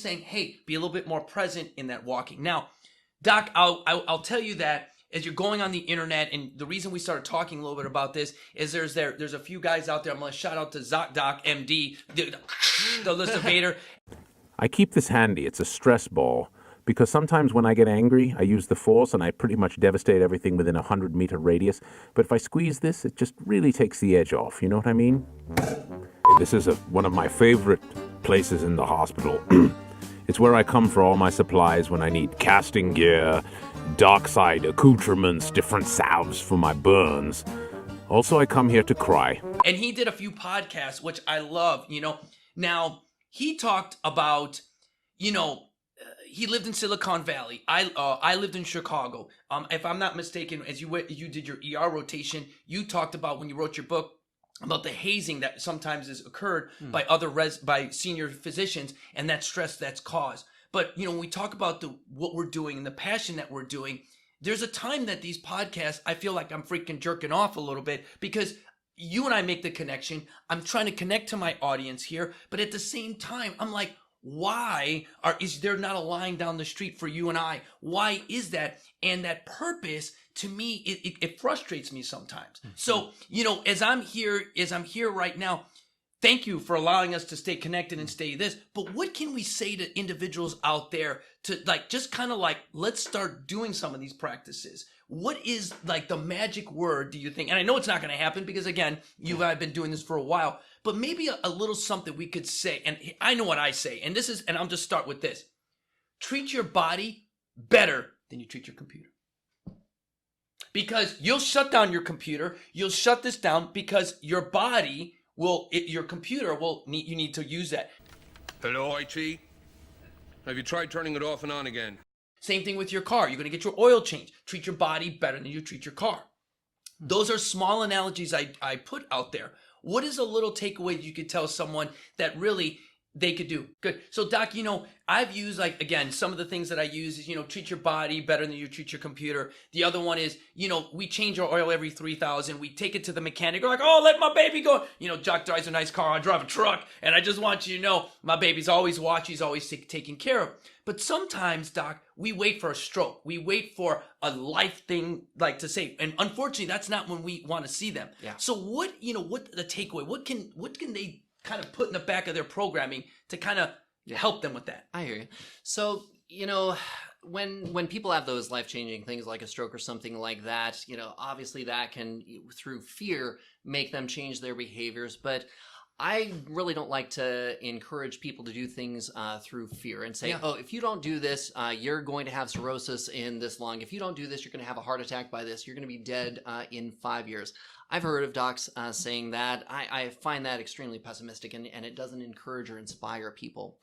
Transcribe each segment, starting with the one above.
saying, hey, be a little bit more present in that walking. Now, Doc, I'll tell you that as you're going on the internet, and the reason we started talking a little bit about this is there's a few guys out there. I'm going to shout out to ZocDoc MD, the list of Vader. I keep this handy. It's a stress ball. Because sometimes when I get angry, I use the force and I pretty much devastate everything within a 100-meter radius. But if I squeeze this, it just really takes the edge off. You know what I mean? This is one of my favorite places in the hospital. It's where I come for all my supplies when I need casting gear, dark side accoutrements, different salves for my burns. Also, I come here to cry. And he did a few podcasts, which I love, Now, he talked about, he lived in Silicon Valley. I lived in Chicago. If I'm not mistaken, as you did your ER rotation, you talked about when you wrote your book about the hazing that sometimes has occurred by by senior physicians and that stress that's caused. But when we talk about what we're doing and the passion that we're doing, there's a time that these podcasts, I feel like I'm freaking jerking off a little bit because you and I make the connection. I'm trying to connect to my audience here, but at the same time, I'm like, why is there not a line down the street for you and I? Why is that? And that purpose, to me, it frustrates me sometimes. Mm-hmm. So, as I'm here right now, thank you for allowing us to stay connected and stay this. But what can we say to individuals out there to let's start doing some of these practices? What is the magic word, do you think? And I know it's not going to happen because, again, you and I have been doing this for a while, but maybe a little something we could say. And I know what I say, and I'll just start with this. Treat your body better than you treat your computer. Because you'll shut down your computer, you'll shut this down because your body your computer you need to use that. Hello, IT? Have you tried turning it off and on again? Same thing with your car. You're going to get your oil changed. Treat your body better than you treat your car. Those are small analogies I put out there. What is a little takeaway you could tell someone that really they could do? Good. So, Doc, I've used, again, some of the things that I use is, treat your body better than you treat your computer. The other one is, we change our oil every 3,000. We take it to the mechanic. We're like, oh, let my baby go. Doc drives a nice car. I drive a truck. And I just want you to know my baby's always watched. He's always taken care of. But sometimes, Doc, we wait for a stroke. We wait for a life thing to say. And unfortunately, that's not when we want to see them. Yeah. So what the takeaway? What can they kind of put in the back of their programming to kind of help them with that? I hear you. So, when people have those life-changing things like a stroke or something like that, obviously that can, through fear, make them change their behaviors. But I really don't like to encourage people to do things through fear and say, oh, if you don't do this, you're going to have cirrhosis in this long. If you don't do this, you're going to have a heart attack by this. You're going to be dead in 5 years. I've heard of docs saying that. I find that extremely pessimistic, and it doesn't encourage or inspire people.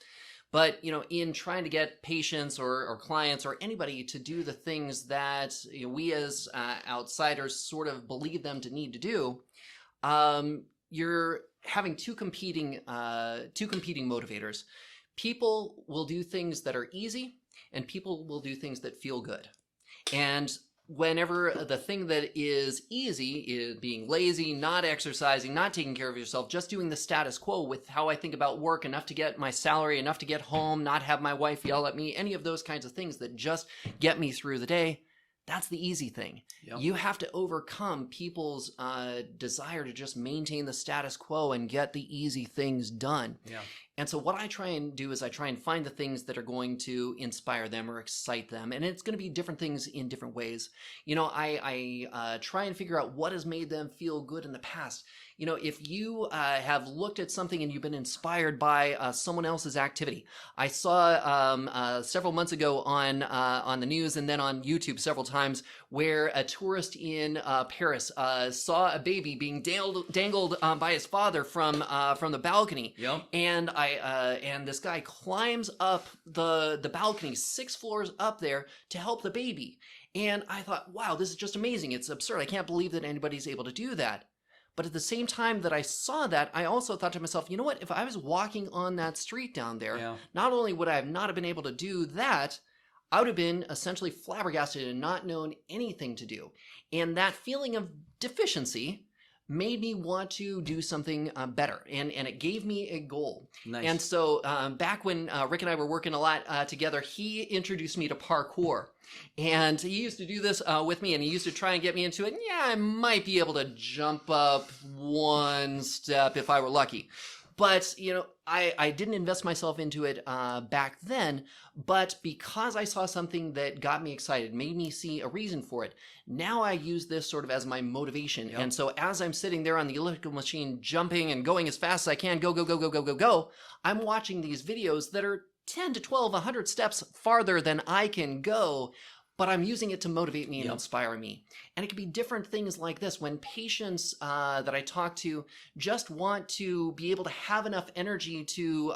But, in trying to get patients or clients or anybody to do the things that we as outsiders sort of believe them to need to do, you're having two competing motivators. People will do things that are easy, and people will do things that feel good. And whenever the thing that is easy is being lazy, not exercising, not taking care of yourself, just doing the status quo with how I think about work, enough to get my salary, enough to get home, not have my wife yell at me, any of those kinds of things that just get me through the day, that's the easy thing. Yep. You have to overcome people's desire to just maintain the status quo and get the easy things done. Yeah. And so what I try and do is I try and find the things that are going to inspire them or excite them. And it's going to be different things in different ways. I try and figure out what has made them feel good in the past. If you have looked at something and you've been inspired by someone else's activity. I saw several months ago on the news and then on YouTube several times where a tourist in Paris saw a baby being dangled by his father from the balcony. Yep. And this guy climbs up the balcony 6 floors up there to help the baby. And I thought, wow, this is just amazing. It's absurd. I can't believe that anybody's able to do that. But at the same time that I saw that, I also thought to myself, you know what? If I was walking on that street down there, not only would I have not have been able to do that, I would have been essentially flabbergasted and not known anything to do. And that feeling of deficiency made me want to do something better, and it gave me a goal. Nice. And so back when Rick and I were working a lot together, he introduced me to parkour. And he used to do this with me, and he used to try and get me into it. And yeah, I might be able to jump up one step if I were lucky. But, you know, I didn't invest myself into it back then, but because I saw something that got me excited, made me see a reason for it, now I use this sort of as my motivation. Yep. And so as I'm sitting there on the elliptical machine, jumping and going as fast as I can, go, I'm watching these videos that are 10 to 12, 100 steps farther than I can go, but I'm using it to motivate me and inspire me. And it can be different things like this. When patients that I talk to just want to be able to have enough energy to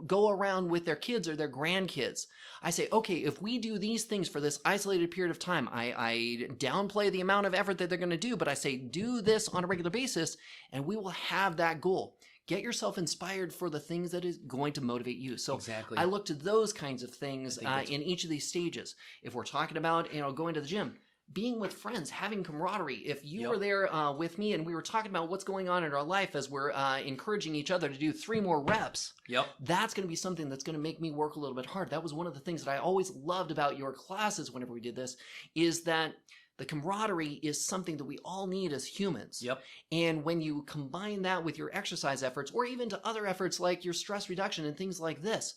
go around with their kids or their grandkids, I say, okay, if we do these things for this isolated period of time, I downplay the amount of effort that they're going to do, but I say, do this on a regular basis, and we will have that goal. Get yourself inspired for the things that is going to motivate you. So Exactly. I look to those kinds of things in each of these stages. If we're talking about, going to the gym, being with friends, having camaraderie. If you were there with me and we were talking about what's going on in our life as we're encouraging each other to do 3 more reps, that's going to be something that's going to make me work a little bit hard. That was one of the things that I always loved about your classes whenever we did this, is that the camaraderie is something that we all need as humans. And when you combine that with your exercise efforts, or even to other efforts like your stress reduction and things like this,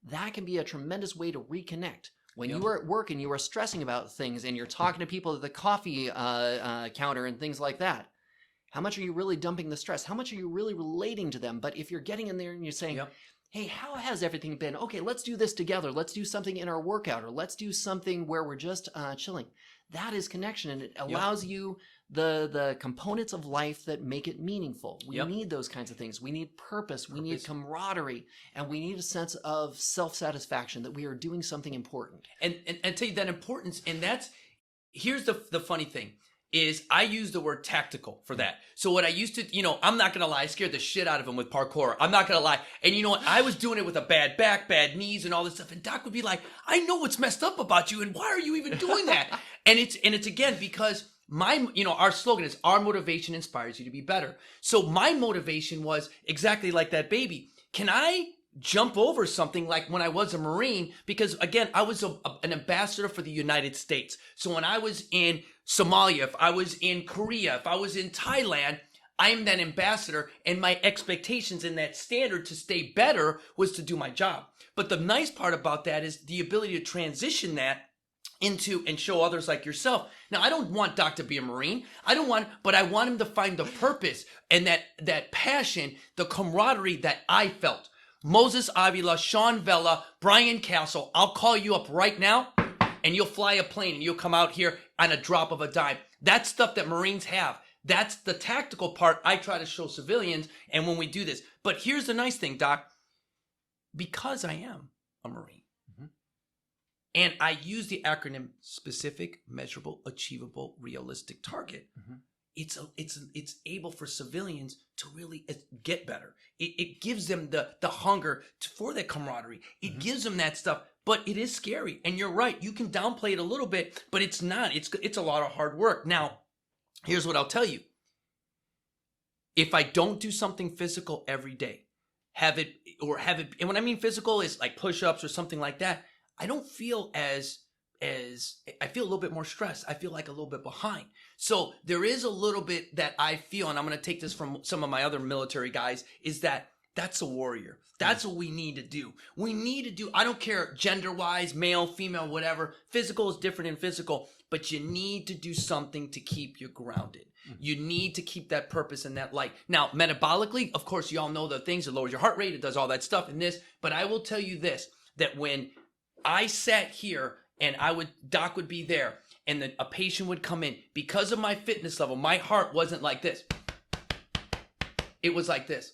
that can be a tremendous way to reconnect. When you are at work and you are stressing about things and you're talking to people at the coffee counter and things like that, how much are you really dumping the stress? How much are you really relating to them? But if you're getting in there and you're saying, hey, how has everything been? Okay, let's do this together. Let's do something in our workout, or let's do something where we're just chilling. That is connection, and it allows you the components of life that make it meaningful. We need those kinds of things. We need purpose. We need camaraderie, and we need a sense of self-satisfaction that we are doing something important. And tell you that importance, and here's the funny thing, is I use the word tactical for that. So what I used to, I'm not going to lie, I scared the shit out of him with parkour. I'm not going to lie. And you know what? I was doing it with a bad back, bad knees, and all this stuff. And Doc would be like, I know what's messed up about you, and why are you even doing that? and it's again, because our slogan is, our motivation inspires you to be better. So my motivation was exactly like that baby. Can I jump over something like when I was a Marine? Because again, I was an ambassador for the United States. So when I was in Somalia, if I was in Korea, if I was in Thailand, I'm that ambassador, and my expectations and that standard to stay better was to do my job. But the nice part about that is the ability to transition that into and show others like yourself. Now, I don't want Doc to be a Marine. But I want him to find the purpose and that passion, the camaraderie that I felt. Moses Avila, Sean Vella, Brian Castle, I'll call you up right now, and you'll fly a plane and you'll come out here on a drop of a dime. That's stuff that Marines have. That's the tactical part I try to show civilians, and when we do this. But here's the nice thing, Doc. Because I am a Marine, and I use the acronym specific, measurable, achievable, realistic target, it's able for civilians to really get better. It gives them the hunger for that camaraderie. It gives them that stuff, but it is scary. And you're right. You can downplay it a little bit, but it's not. It's a lot of hard work. Now, here's what I'll tell you. If I don't do something physical every day, have it, and when I mean physical is like push-ups or something like that, I don't feel I feel a little bit more stressed. I feel like a little bit behind. So there is a little bit that I feel, and I'm going to take this from some of my other military guys, is that's a warrior. That's what we need to do. We need to do, I don't care gender-wise, male, female, whatever. Physical is different than physical, but you need to do something to keep you grounded. You need to keep that purpose and that light. Now, metabolically, of course, you all know the things. It lowers your heart rate. It does all that stuff in this. But I will tell you this, that when I sat here and Doc would be there, and a patient would come in, because of my fitness level, my heart wasn't like this. It was like this.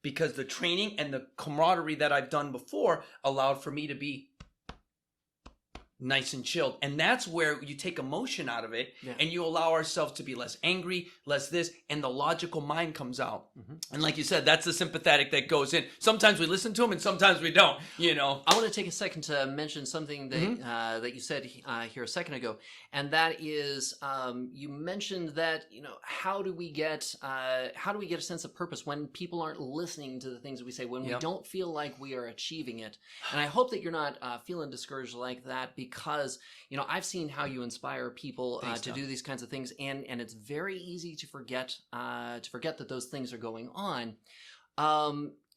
Because the training and the camaraderie that I've done before allowed for me to be nice and chilled. And that's where you take emotion out of it Yeah. and you allow ourselves to be less angry, less this, and the logical mind comes out. And like you said, that's the sympathetic that goes in. Sometimes we listen to them and sometimes we don't, I want to take a second to mention something that that you said here a second ago, and that is you mentioned that how do we get a sense of purpose when people aren't listening to the things that we say, when we don't feel like we are achieving it. And I hope that you're not feeling discouraged like that, because I've seen how you inspire people to do these kinds of things, and it's very easy to forget that those things are going on.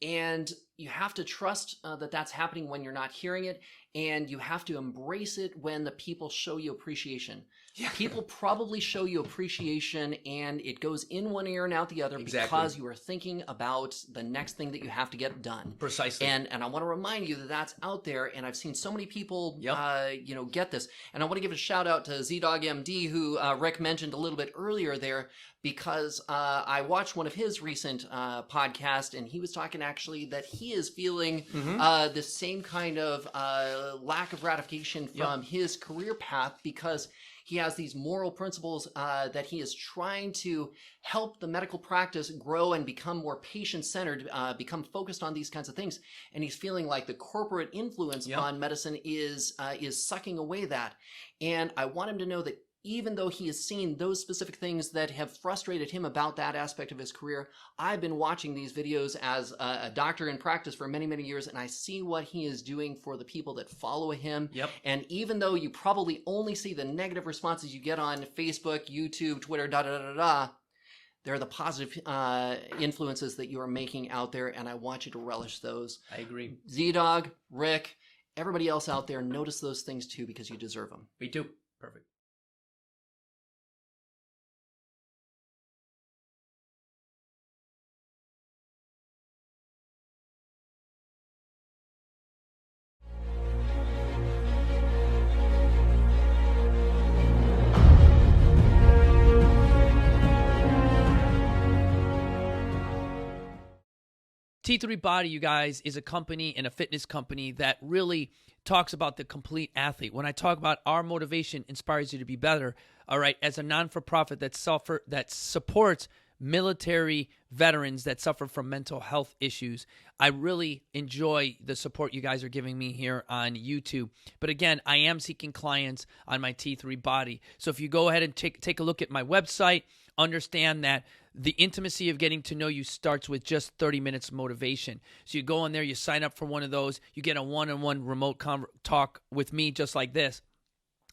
And you have to trust that that's happening when you're not hearing it, and you have to embrace it when the people show you appreciation. Yeah. People probably show you appreciation, and it goes in one ear and out the other because you are thinking about the next thing that you have to get done. Precisely. And I want to remind you that that's out there, and I've seen so many people, get this. And I want to give a shout out to ZDoggMD, who Rick mentioned a little bit earlier there, because I watched one of his recent podcasts, and he was talking actually that he is feeling the same kind of lack of gratification from his career path, because he has these moral principles that he is trying to help the medical practice grow and become more patient-centered, become focused on these kinds of things. And he's feeling like the corporate influence on medicine is sucking away that. And I want him to know that even though he has seen those specific things that have frustrated him about that aspect of his career, I've been watching these videos as a doctor in practice for many, many years, and I see what he is doing for the people that follow him. Yep. And even though you probably only see the negative responses you get on Facebook, YouTube, Twitter, there are the positive influences that you are making out there, and I want you to relish those. I agree. Z-Dog, Rick, everybody else out there, notice those things too, because you deserve them. Me too. Perfect. T3 Body, you guys, is a company and a fitness company that really talks about the complete athlete. When I talk about our motivation inspires you to be better, all right, as a non-for-profit that supports military veterans that suffer from mental health issues, I really enjoy the support you guys are giving me here on YouTube. But again, I am seeking clients on my T3 Body. So if you go ahead and take a look at my website, understand that the intimacy of getting to know you starts with just 30 minutes motivation. So you go in there, you sign up for one of those, you get a one-on-one remote talk with me just like this.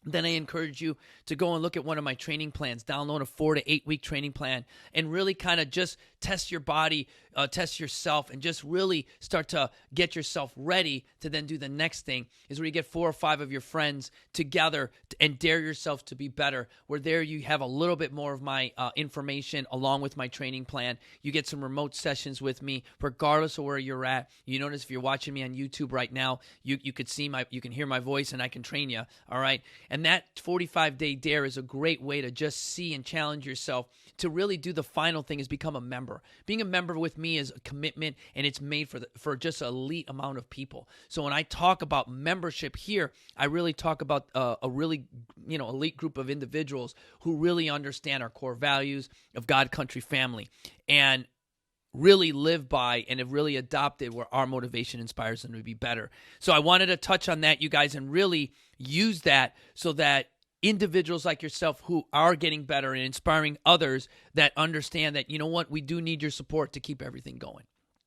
Then I encourage you to go and look at one of my training plans, download a 4 to 8 week training plan, and really kind of just test your body, test yourself, and just really start to get yourself ready to then do the next thing, is where you get 4 or 5 of your friends together and dare yourself to be better, where there you have a little bit more of my information along with my training plan. You get some remote sessions with me regardless of where you're at. You notice if you're watching me on YouTube right now, you could see you can hear my voice, and I can train you, all right? And that 45-day dare is a great way to just see and challenge yourself to really do the final thing, is become a member. Being a member with me is a commitment, and it's made for just an elite amount of people. So when I talk about membership here, I really talk about a really elite group of individuals who really understand our core values of God, country, family, and really live by and have really adopted where our motivation inspires them to be better. So I wanted to touch on that, you guys, and really use that so that individuals like yourself who are getting better and inspiring others that understand that, you know what, we do need your support to keep everything going.